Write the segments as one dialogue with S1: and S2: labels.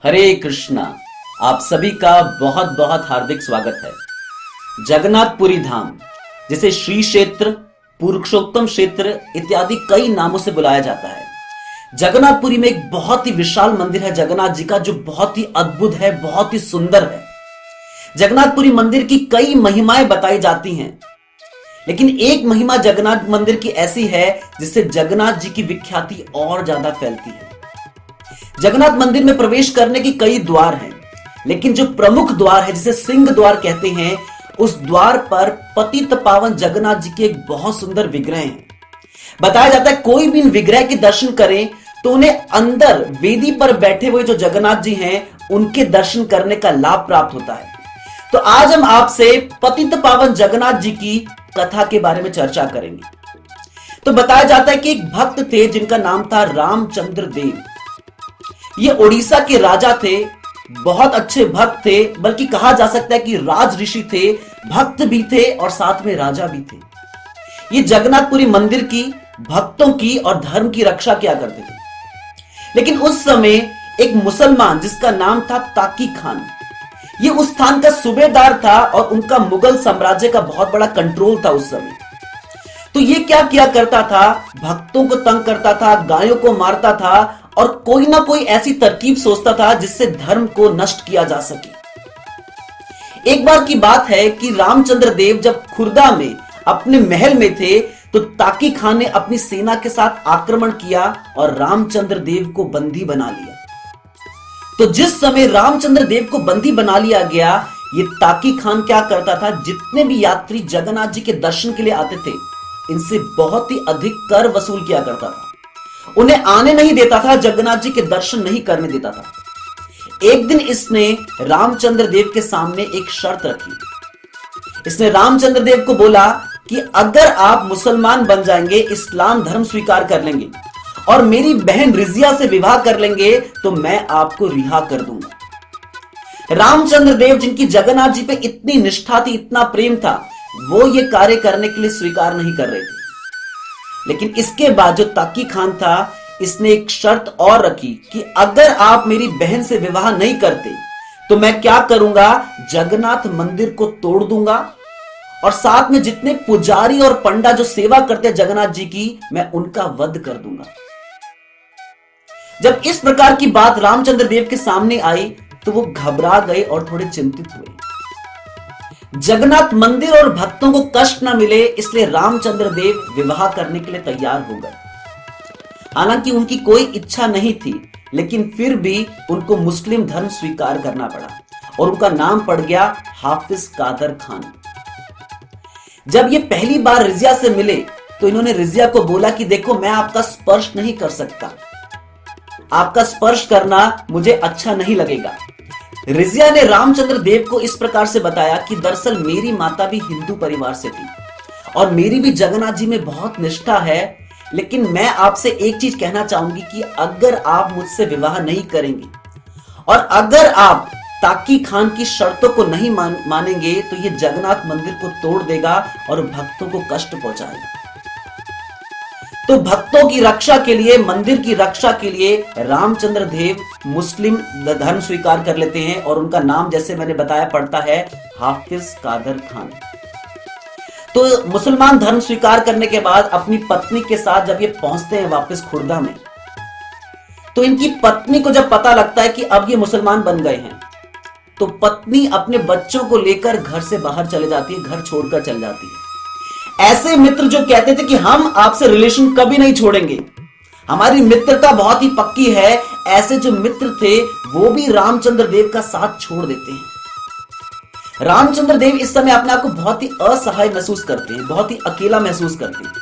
S1: हरे कृष्णा। आप सभी का बहुत बहुत हार्दिक स्वागत है। जगन्नाथपुरी धाम, जिसे श्री क्षेत्र, पुरुषोत्तम क्षेत्र इत्यादि कई नामों से बुलाया जाता है। जगन्नाथपुरी में एक बहुत ही विशाल मंदिर है जगन्नाथ जी का, जो बहुत ही अद्भुत है, बहुत ही सुंदर है। जगन्नाथपुरी मंदिर की कई महिमाएं बताई जाती हैं, लेकिन एक महिमा जगन्नाथ मंदिर की ऐसी है जिससे जगन्नाथ जी की विख्याति और ज्यादा फैलती है। जगन्नाथ मंदिर में प्रवेश करने की कई द्वार हैं, लेकिन जो प्रमुख द्वार है जिसे सिंह द्वार कहते हैं, उस द्वार पर पतित पावन जगन्नाथ जी के एक बहुत सुंदर विग्रह है। बताया जाता है कोई भी इन विग्रह के दर्शन करे तो उन्हें अंदर वेदी पर बैठे हुए जो जगन्नाथ जी हैं उनके दर्शन करने का लाभ प्राप्त होता है। तो आज हम आपसे पतित पावन जगन्नाथ जी की कथा के बारे में चर्चा करेंगे। तो बताया जाता है कि एक भक्त थे जिनका नाम था रामचंद्र देव। ये उड़ीसा के राजा थे, बहुत अच्छे भक्त थे, बल्कि कहा जा सकता है कि राज ऋषि थे, भक्त भी थे और साथ में राजा भी थे। ये जगन्नाथपुरी मंदिर की, भक्तों की और धर्म की रक्षा किया करते थे। लेकिन उस समय एक मुसलमान जिसका नाम था ताकी खान, ये उस स्थान का सूबेदार था और उनका मुगल साम्राज्य का बहुत बड़ा कंट्रोल था उस समय। तो ये क्या किया करता था, भक्तों को तंग करता था, गायों को मारता था और कोई ना कोई ऐसी तरकीब सोचता था जिससे धर्म को नष्ट किया जा सके। एक बार की बात है कि रामचंद्र देव जब खुर्दा में अपने महल में थे तो ताकी खान ने अपनी सेना के साथ आक्रमण किया और रामचंद्र देव को बंदी बना लिया। तो जिस समय रामचंद्र देव को बंदी बना लिया गया, ये ताकी खान क्या करता था, जितने भी यात्री जगन्नाथ जी के दर्शन के लिए आते थे, इनसे बहुत ही अधिक कर वसूल किया करता था। उन्हें आने नहीं देता था, जगन्नाथ जी के दर्शन नहीं करने देता था। एक दिन इसने रामचंद्र देव के सामने एक शर्त रखी। इसने रामचंद्र देव को बोला कि अगर आप मुसलमान बन जाएंगे, इस्लाम धर्म स्वीकार कर लेंगे और मेरी बहन रिजिया से विवाह कर लेंगे, तो मैं आपको रिहा कर दूंगा। रामचंद्र देव, जिनकी जगन्नाथ जी पे इतनी निष्ठा थी, इतना प्रेम था, वो ये कार्य करने के लिए स्वीकार नहीं कर रहे थे। लेकिन इसके बाद जो ताकी खान था, इसने एक शर्त और रखी कि अगर आप मेरी बहन से विवाह नहीं करते तो मैं क्या करूंगा, जगन्नाथ मंदिर को तोड़ दूंगा और साथ में जितने पुजारी और पंडा जो सेवा करते हैं जगन्नाथ जी की, मैं उनका वध कर दूंगा। जब इस प्रकार की बात रामचंद्र देव के सामने आई तो वो घबरा गए और थोड़े चिंतित हुए। जगन्नाथ मंदिर और भक्तों को कष्ट न मिले, इसलिए रामचंद्र देव विवाह करने के लिए तैयार हो गए। हालांकि उनकी कोई इच्छा नहीं थी, लेकिन फिर भी उनको मुस्लिम धर्म स्वीकार करना पड़ा और उनका नाम पड़ गया हाफिज कादर खान। जब ये पहली बार रिजिया से मिले तो इन्होंने रिजिया को बोला कि देखो, मैं आपका स्पर्श नहीं कर सकता, आपका स्पर्श करना मुझे अच्छा नहीं लगेगा। रिजिया ने रामचंद्र देव को इस प्रकार से बताया कि दरअसल मेरी माता भी हिंदू परिवार से थी और मेरी भी जगन्नाथ जी में बहुत निष्ठा है, लेकिन मैं आपसे एक चीज कहना चाहूंगी कि अगर आप मुझसे विवाह नहीं करेंगे और अगर आप ताकी खान की शर्तों को नहीं मानेंगे तो ये जगन्नाथ मंदिर को तोड़ देगा और भक्तों को कष्ट पहुंचाएगा। तो भक्तों की रक्षा के लिए, मंदिर की रक्षा के लिए रामचंद्र देव मुस्लिम धर्म स्वीकार कर लेते हैं और उनका नाम, जैसे मैंने बताया, पड़ता है हाफिज कादर खान। तो मुसलमान धर्म स्वीकार करने के बाद अपनी पत्नी के साथ जब ये पहुंचते हैं वापस खुर्दा में, तो इनकी पत्नी को जब पता लगता है कि अब ये मुसलमान बन गए हैं, तो पत्नी अपने बच्चों को लेकर घर से बाहर चले जाती है, घर छोड़कर चल जाती है। ऐसे मित्र जो कहते थे कि हम आपसे रिलेशन कभी नहीं छोड़ेंगे, हमारी मित्रता बहुत ही पक्की है, ऐसे जो मित्र थे वो भी रामचंद्र देव का साथ छोड़ देते हैं। रामचंद्र देव इस समय अपने आप को बहुत ही असहाय महसूस करते हैं, बहुत ही अकेला महसूस करते हैं।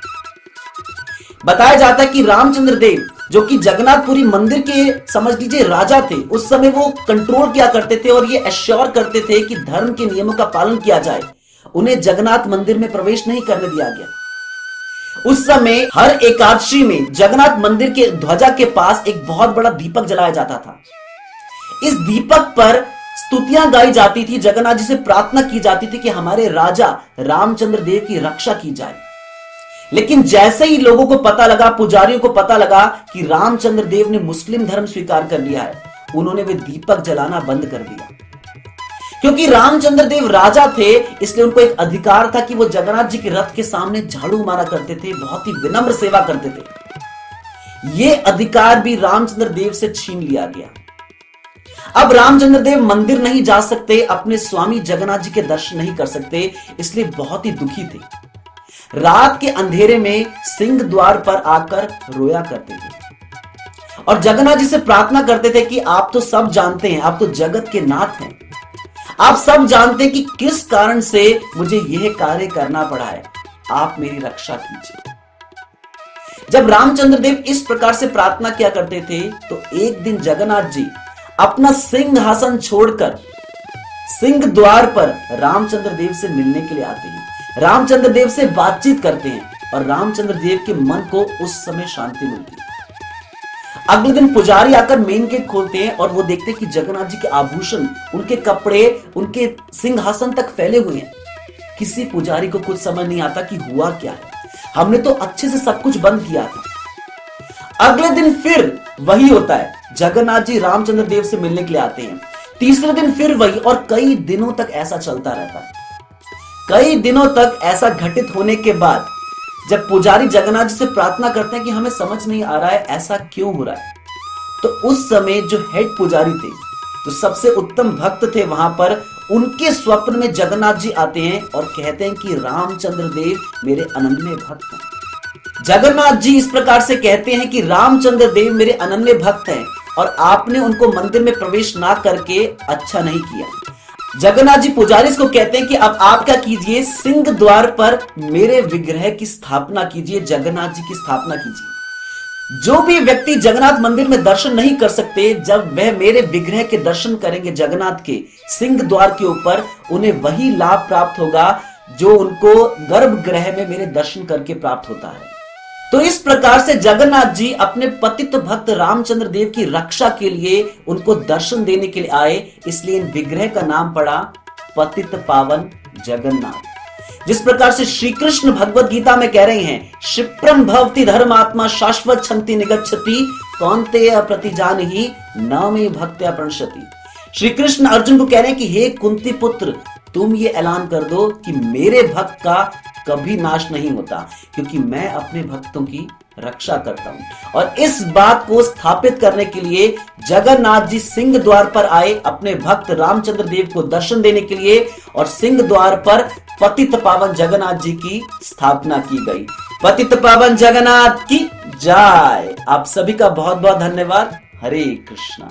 S1: बताया जाता है कि रामचंद्र देव, जो कि जगन्नाथपुरी मंदिर के समझ लीजिए राजा थे, उस समय वो कंट्रोल किया करते थे और ये एश्योर करते थे कि धर्म के नियमों का पालन किया जाए। उन्हें जगन्नाथ मंदिर में प्रवेश नहीं करने दिया गया। उस समय हर एकादशी में जगन्नाथ मंदिर के ध्वजा के पास एक बहुत बड़ा दीपक जलाया जाता था। इस दीपक पर स्तुतियां गाई जाती थी, जगन्नाथ जी से प्रार्थना की जाती थी कि हमारे राजा रामचंद्र देव की रक्षा की जाए। लेकिन जैसे ही लोगों को पता लगा, पुजारियों को पता लगा कि रामचंद्र देव ने मुस्लिम धर्म स्वीकार कर लिया है, उन्होंने वे दीपक जलाना बंद कर दिया। क्योंकि रामचंद्र देव राजा थे, इसलिए उनको एक अधिकार था कि वो जगन्नाथ जी के रथ के सामने झाड़ू मारा करते थे, बहुत ही विनम्र सेवा करते थे। ये अधिकार भी रामचंद्र देव से छीन लिया गया। अब रामचंद्र देव मंदिर नहीं जा सकते, अपने स्वामी जगन्नाथ जी के दर्शन नहीं कर सकते, इसलिए बहुत ही दुखी थे। रात के अंधेरे में सिंह द्वार पर आकर रोया करते थे और जगन्नाथ जी से प्रार्थना करते थे कि आप तो सब जानते हैं, आप तो जगत के नाथ हैं, आप सब जानते हैं कि किस कारण से मुझे यह कार्य करना पड़ा है, आप मेरी रक्षा कीजिए। जब रामचंद्र देव इस प्रकार से प्रार्थना किया करते थे तो एक दिन जगन्नाथ जी अपना सिंहासन छोड़कर सिंह द्वार पर रामचंद्र देव से मिलने के लिए आते हैं, रामचंद्र देव से बातचीत करते हैं और रामचंद्र देव के मन को उस समय शांति मिलती है। अगले दिन पुजारी आकर मेन गेट खोलते हैं और वो देखते हैं कि जगन्नाथ जी के आभूषण, उनके कपड़े, उनके सिंहासन तक फैले हुए हैं। किसी पुजारी को कुछ समझ नहीं आता कि हुआ क्या है, हमने तो अच्छे से सब कुछ बंद किया था। अगले दिन फिर वही होता है, जगन्नाथ जी रामचंद्र देव से मिलने के लिए आते हैं। तीसरे दिन फिर वही, और कई दिनों तक ऐसा चलता रहता है। कई दिनों तक ऐसा घटित होने के बाद जब पुजारी जगन्नाथ जी से प्रार्थना करते हैं कि हमें समझ नहीं आ रहा है ऐसा क्यों हो रहा है, तो उस समय जो हेड पुजारी थे, जो सबसे उत्तम भक्त थे वहां पर, उनके स्वप्न में जगन्नाथ जी आते हैं और कहते हैं कि रामचंद्र देव मेरे अनन्य भक्त हैं। जगन्नाथ जी इस प्रकार से कहते हैं कि रामचंद्र देव मेरे अनन्य भक्त हैं और आपने उनको मंदिर में प्रवेश ना करके अच्छा नहीं किया। जगन्नाथ जी पुजारी को कहते हैं कि अब आप क्या कीजिए, सिंह द्वार पर मेरे विग्रह की स्थापना कीजिए, जगन्नाथ जी की स्थापना कीजिए। जो भी व्यक्ति जगन्नाथ मंदिर में दर्शन नहीं कर सकते, जब वह मेरे विग्रह के दर्शन करेंगे जगन्नाथ के सिंह द्वार के ऊपर, उन्हें वही लाभ प्राप्त होगा जो उनको गर्भगृह में मेरे दर्शन करके प्राप्त होता है। तो इस प्रकार से जगन्नाथ जी अपने पतित भक्त रामचंद्र देव की रक्षा के लिए उनको दर्शन देने के लिए आए, इसलिए इन विग्रह का नाम पड़ा पतित पावन जगन्नाथ। जिस प्रकार से श्री कृष्ण भगवत गीता में कह रहे हैं, क्षिप्रम भवति धर्मात्मा शाश्वत क्षंति निगच्छति कौन्तेय प्रतिजानहि न मे भक्त्या प्रणश्यति। श्री कृष्ण अर्जुन को कह रहे हैं कि हे कुंती पुत्र, तुम ये ऐलान कर दो कि मेरे भक्त का कभी नाश नहीं होता, क्योंकि मैं अपने भक्तों की रक्षा करता हूं। और इस बात को स्थापित करने के लिए जगन्नाथ जी सिंह द्वार पर आए, अपने भक्त रामचंद्र देव को दर्शन देने के लिए, और सिंह द्वार पर पतित पावन जगन्नाथ जी की स्थापना की गई। पतित पावन जगन्नाथ की जय। आप सभी का बहुत बहुत धन्यवाद। हरे कृष्णा।